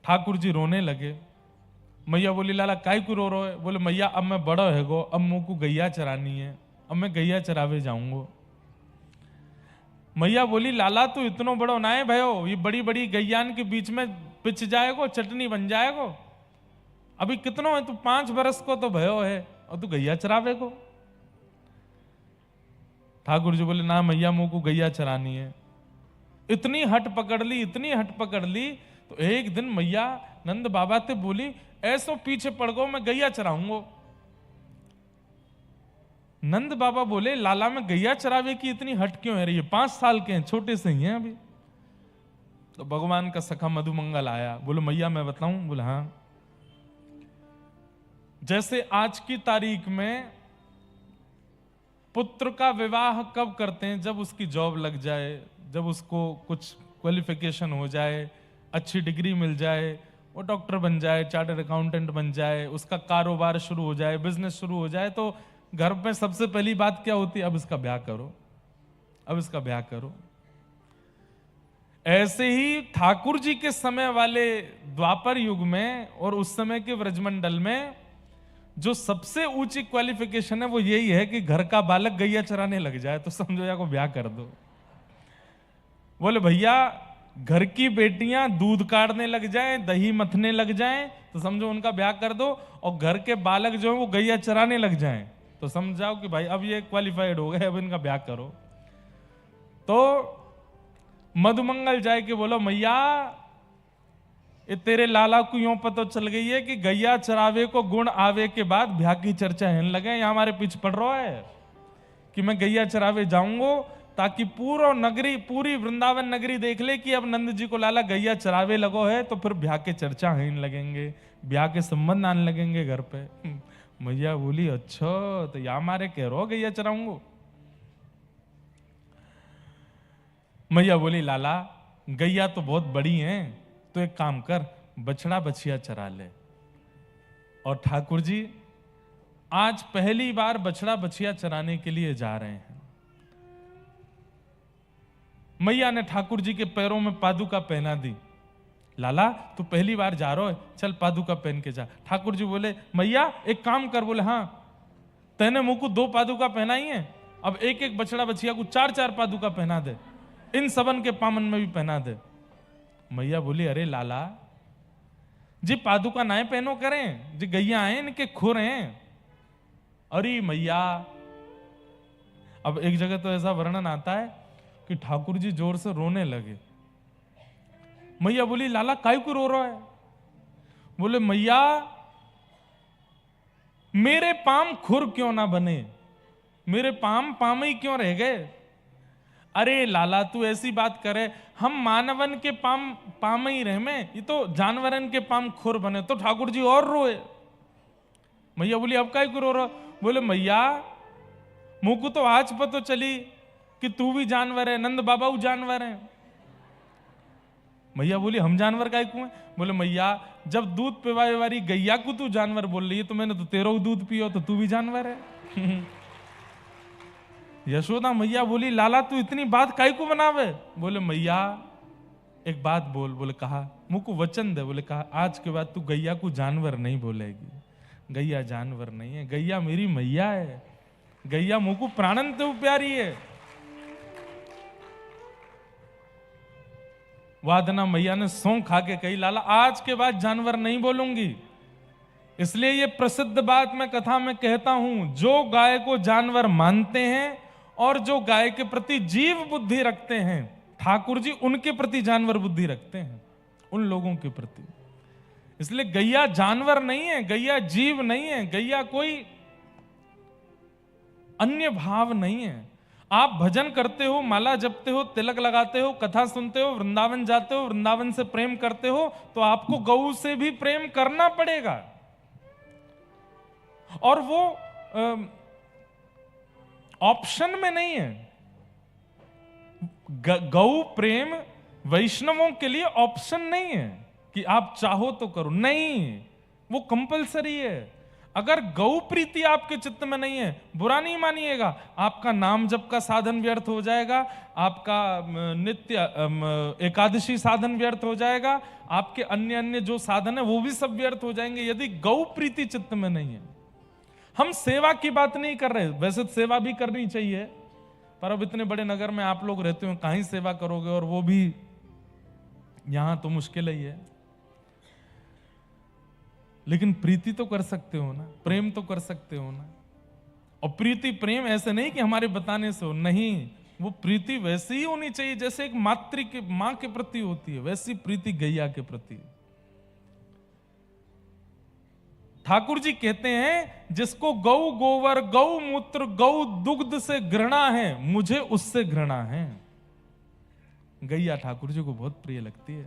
ठाकुर जी रोने लगे। मैया बोली लाला काय को रो है? बोले मैया अब मैं बड़ा है गो, अब मुँह को गैया चरानी है, अब मैं गैया चरावे जाऊंगो। मैया बोली लाला तू इतनो बड़ो ना है भयो, ये बड़ी बड़ी गैयान के बीच में पिच जाएगो, चटनी बन जाएगो। अभी कितनो है तू, 5 बरस को तो भयो है और तू गैया चरावे को। ठाकुर जी बोले ना मैया मुँह को गैया चरानी है। इतनी हट पकड़ ली, इतनी हट पकड़ ली, तो एक दिन मैया नंद बाबा से बोली ऐसो पीछे पड़ गो, मैं गैया चराऊंगो। नंद बाबा बोले लाला में गैया चरावे की इतनी हट क्यों है रही है? 5 साल के हैं, छोटे से ही हैं अभी। तो भगवान का सखा मधुमंगल आया, बोले मैया मैं बताऊं? बोले हाँ। जैसे आज की तारीख में पुत्र का विवाह कब करते हैं? जब उसकी जॉब लग जाए, जब उसको कुछ क्वालिफिकेशन हो जाए, अच्छी डिग्री मिल जाए, वो डॉक्टर बन जाए, चार्टर्ड अकाउंटेंट बन जाए, उसका कारोबार शुरू हो जाए, बिजनेस शुरू हो जाए, तो घर में सबसे पहली बात क्या होती है? अब इसका ब्याह करो, अब इसका ब्याह करो। ऐसे ही ठाकुर जी के समय वाले द्वापर युग में और उस समय के व्रजमंडल में जो सबसे ऊंची क्वालिफिकेशन है वो यही है कि घर का बालक गैया चराने लग जाए तो समझो या को ब्याह कर दो। बोले भैया घर की बेटियां दूध काटने लग जाएं, दही मथने लग जाएं तो समझो उनका ब्याह कर दो, और घर के बालक जो है वो गैया चराने लग जाएं तो समझाओ कि भाई अब ये क्वालिफाइड हो गए, अब इनका ब्याह करो। तो मधुमंगल जाए के बोलो मैया ये तेरे लाला को यूं पता चल गई है कि गैया चरावे को गुण आवे के बाद ब्याह की चर्चा है लगे, यहां हमारे पीछे पड़ रहा है कि मैं गैया चरावे जाऊंगो, ताकि पूरा नगरी, पूरी वृंदावन नगरी देख ले कि अब नंद जी को लाला गैया चरावे लगो है, तो फिर ब्याह के चर्चा है लगेंगे, ब्याह के संबंध आने लगेंगे घर पे। मैया बोली अच्छा तो या हमारे कह रहो गैया चराऊंगो। मैया बोली लाला गैया तो बहुत बड़ी हैं, तो एक काम कर बछड़ा बछिया चरा ले। और ठाकुर जी आज पहली बार बछड़ा बछिया चराने के लिए जा रहे हैं। मैया ने ठाकुर जी के पैरों में पादुका पहना दी। लाला तू पहली बार जा रहा है, चल पादुका पहन के जा। ठाकुर जी बोले मैया एक काम कर। बोले हाँ, तैने मुंह को 2 पादुका पहनाई है, अब एक एक बछड़ा बछिया को 4-4 पादुका पहना दे, इन सबन के पामन में भी पहना दे। मैया बोली अरे लाला जी पादुका नाए पहनो करें, जी गैया आए इनके खुर हैं। अरे मैया, अब एक जगह तो ऐसा वर्णन आता है कि ठाकुर जी जोर से रोने लगे। मैया बोली लाला काय को रो रहा है? बोले मैया मेरे पाम खुर क्यों ना बने, मेरे पाम ही क्यों रह गए? अरे लाला तू ऐसी बात करे, हम मानवन के पाम ही रह में, ये तो जानवरन के पाम खुर बने। तो ठाकुर जी और रोए। मैया बोली अब काय को रो रहा? बोले मैया मुंह को तो आज पता चली कि तू भी जानवर है, नंद बाबा वो जानवर है। मैया बोली हम जानवर काय को हैं? बोले मैया जब दूध पिवाए वाली गैया को तू जानवर बोल रही है, तो मैंने तो तेरो दूध पियो तो तू भी जानवर है। यशोदा मैया बोली लाला तू इतनी बात काय को बनावे? बोले मैया एक बात बोल। बोले कहा, मुंह को वचन दे। बोले कहा आज के बाद तू गैया को जानवर नहीं बोलेगी। गैया जानवर नहीं है, गैया मेरी मैया है, गैया मुंह को प्राणन तो प्यारी है। वादना मैया ने सौं खा के कही लाला आज के बाद जानवर नहीं बोलूंगी। इसलिए ये प्रसिद्ध बात मैं कथा में कहता हूं, जो गाय को जानवर मानते हैं और जो गाय के प्रति जीव बुद्धि रखते हैं, ठाकुर जी उनके प्रति जानवर बुद्धि रखते हैं, उन लोगों के प्रति। इसलिए गैया जानवर नहीं है, गैया जीव नहीं है, गैया कोई अन्य भाव नहीं है। आप भजन करते हो, माला जपते हो, तिलक लगाते हो, कथा सुनते हो, वृंदावन जाते हो, वृंदावन से प्रेम करते हो, तो आपको गौ से भी प्रेम करना पड़ेगा। और वो ऑप्शन में नहीं है। गौ प्रेम वैष्णवों के लिए ऑप्शन नहीं है कि आप चाहो तो करो, नहीं, वो कंपलसरी है। अगर गौ प्रीति आपके चित्त में नहीं है, बुरा नहीं मानिएगा, आपका नाम जप का साधन व्यर्थ हो जाएगा, आपका नित्य एकादशी साधन व्यर्थ हो जाएगा, आपके अन्य अन्य जो साधन है वो भी सब व्यर्थ हो जाएंगे यदि गौ प्रीति चित्त में नहीं है। हम सेवा की बात नहीं कर रहे, वैसे तो सेवा भी करनी चाहिए, पर अब इतने बड़े नगर में आप लोग रहते हो, कहीं सेवा करोगे, और वो भी यहां तो मुश्किल ही है। लेकिन प्रीति तो कर सकते हो ना, प्रेम तो कर सकते हो ना। और प्रीति प्रेम ऐसे नहीं कि हमारे बताने से हो, नहीं, वो प्रीति वैसी ही होनी चाहिए जैसे एक मातृ के मां के प्रति होती है, वैसी प्रीति गैया के प्रति। ठाकुर जी कहते हैं जिसको गौ गोवर गौ मूत्र गौ दुग्ध से घृणा है, मुझे उससे घृणा है। गैया ठाकुर जी को बहुत प्रिय लगती है।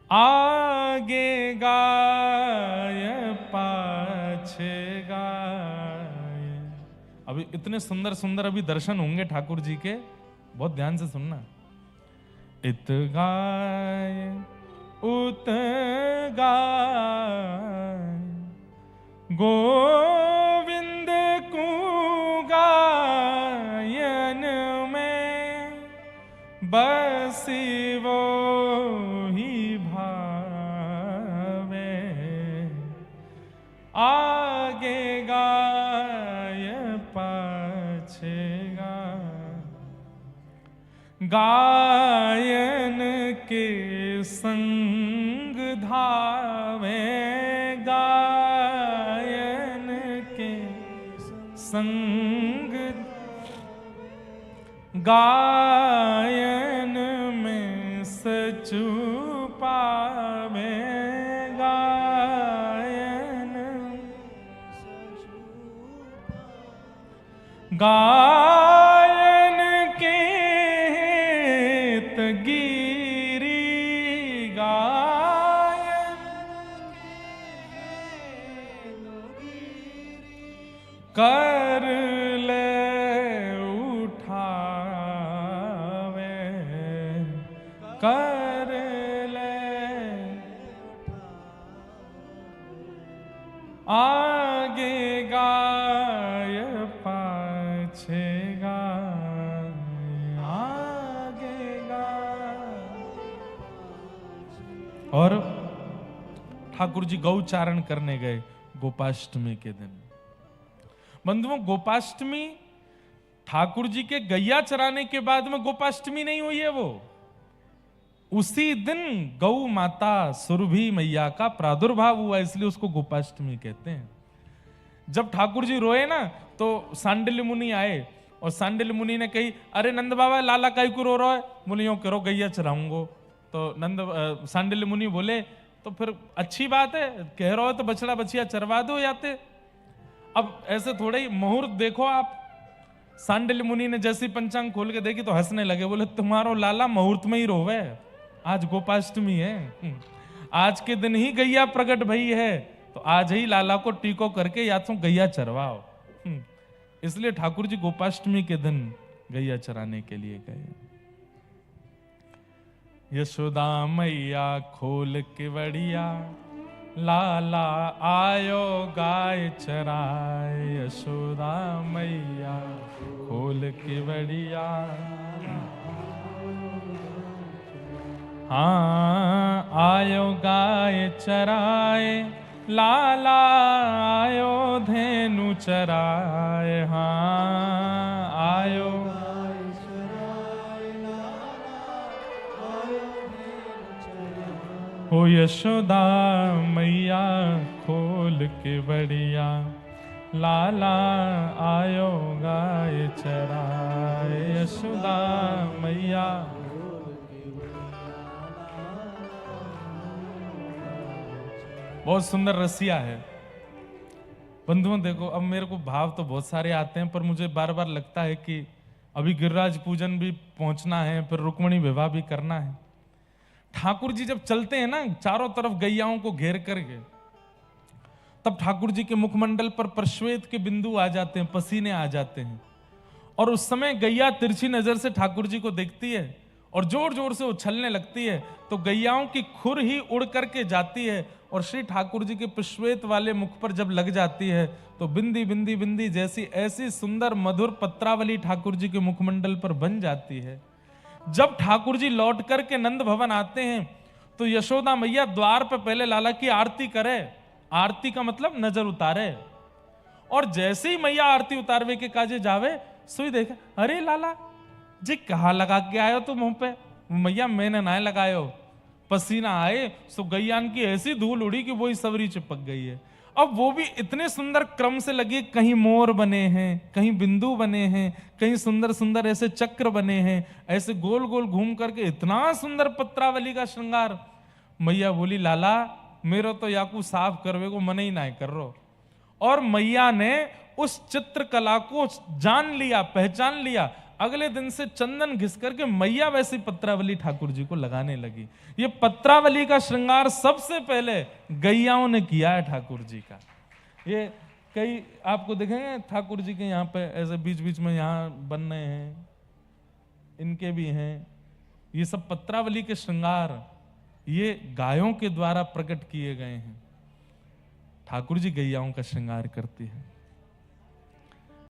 आगे गाय पाछे गाय। अभी इतने सुंदर सुंदर अभी दर्शन होंगे ठाकुर जी के, बहुत ध्यान से सुनना। इत गाय उत गाय गोविंद को गायन में बसी वो ही भावे। आगे गाय पाछे गाय गायन के संग धावे। गायन के संग गायन में सचु पावे। गायन गायन के तगिरी गायन कर ले उठावे। कर ले आगे गाय पाछे गाय। आगे गाय। और ठाकुर जी गौचारण करने गए गोपाष्टमी के दिन। बंधुओं, गोपाष्टमी ठाकुर जी के गैया चराने के बाद में गोपाष्टमी नहीं हुई है, वो उसी दिन गौ माता सुरभि मैया का प्रादुर्भाव हुआ, इसलिए उसको गोपाष्टमी कहते हैं। जब ठाकुर जी रोए ना तो सांडिल्य मुनि आए और सांडिल्य मुनि ने कही, अरे नंद बाबा लाला काई को रो रहा है? बोले यूं करो गैया चराऊंगो। तो सांडिल्य मुनि बोले तो फिर अच्छी बात है, कह रहे हो तो बछड़ा बछिया चरवा दो जाते। अब ऐसे थोड़े ही मुहूर्त देखो आप। सांडिल्य मुनि ने जैसी पंचांग खोल के देखी तो हंसने लगे, बोले तुम्हारो लाला मुहूर्त में ही रोवे, आज गोपाष्टमी है, आज के दिन ही गैया प्रकट भई है, तो आज ही लाला को टीको करके या तो गैया चरवाओ। इसलिए ठाकुर जी गोपाष्टमी के दिन गैया चराने के लिए गए। यशोदा मैया खोल के बढ़िया, लाला आयो गाय चराए। यशोदा मैया खोल के बढ़िया, हाँ आयो गाय चराए। लाला आयो धेनु चराए। हाँ आयो हो यशोदा मैया खोल के बढ़िया, लाला आयो गाय चराए। यशोदा मैया बहुत सुंदर रसिया है। बंधुओं देखो, अब मेरे को भाव तो बहुत सारे आते हैं, पर मुझे बार बार लगता है कि अभी गिरिराज पूजन भी पहुंचना है, फिर रुक्मणी विवाह भी करना है। ठाकुर जी जब चलते हैं ना चारों तरफ गैयाओं को घेर करके, तब ठाकुर जी के मुखमंडल पर प्रश्वेत के बिंदु आ जाते हैं, पसीने आ जाते हैं। और उस समय गैया तिरछी नजर से ठाकुर जी को देखती है और जोर जोर से उछलने लगती है, तो गैयाओं की खुर ही उड़ करके जाती है और श्री ठाकुर जी के पुष्पेत वाले मुख पर जब लग जाती है तो बिंदी बिंदी बिंदी जैसी ऐसी सुंदर मधुर पत्रावली ठाकुर जी के मुखमंडल पर बन जाती है। जब ठाकुर जी लौट करके नंद भवन आते हैं तो यशोदा मैया द्वार पर पहले लाला की आरती करे, आरती का मतलब नजर उतारे, और जैसे ही मैया आरती उतारवे के काजे जावे सुई देखे, अरे लाला जी कहाँ लगा के आयो तुम मुंह पे? मैया मैंने ना लगायो, पसीना आए सो गैयान की ऐसी धूल उड़ी कि वही सवरी चिपक गई है। अब वो भी इतने सुंदर क्रम से लगी, कहीं मोर बने हैं, कहीं बिंदु बने हैं, कहीं सुंदर सुंदर ऐसे चक्र बने हैं, ऐसे गोल गोल घूम करके इतना सुंदर पत्रावली का श्रृंगार। मैया बोली लाला मेरो तो याकू साफ करवे को मन ही ना कर रो। और मैया ने उस चित्रकला को जान लिया, पहचान लिया। अगले दिन से चंदन घिस करके मैया वैसी पत्रावली ठाकुर जी को लगाने लगी। ये पत्रावली का श्रृंगार सबसे पहले गैयाओं ने किया है ठाकुर जी का। ये कई आपको देखेंगे ठाकुर जी के यहाँ पे ऐसे बीच बीच में यहाँ बन रहे हैं, इनके भी हैं। ये सब पत्रावली के श्रृंगार ये गायों के द्वारा प्रकट किए गए हैं। ठाकुर जी गैयाओं का श्रृंगार करती है।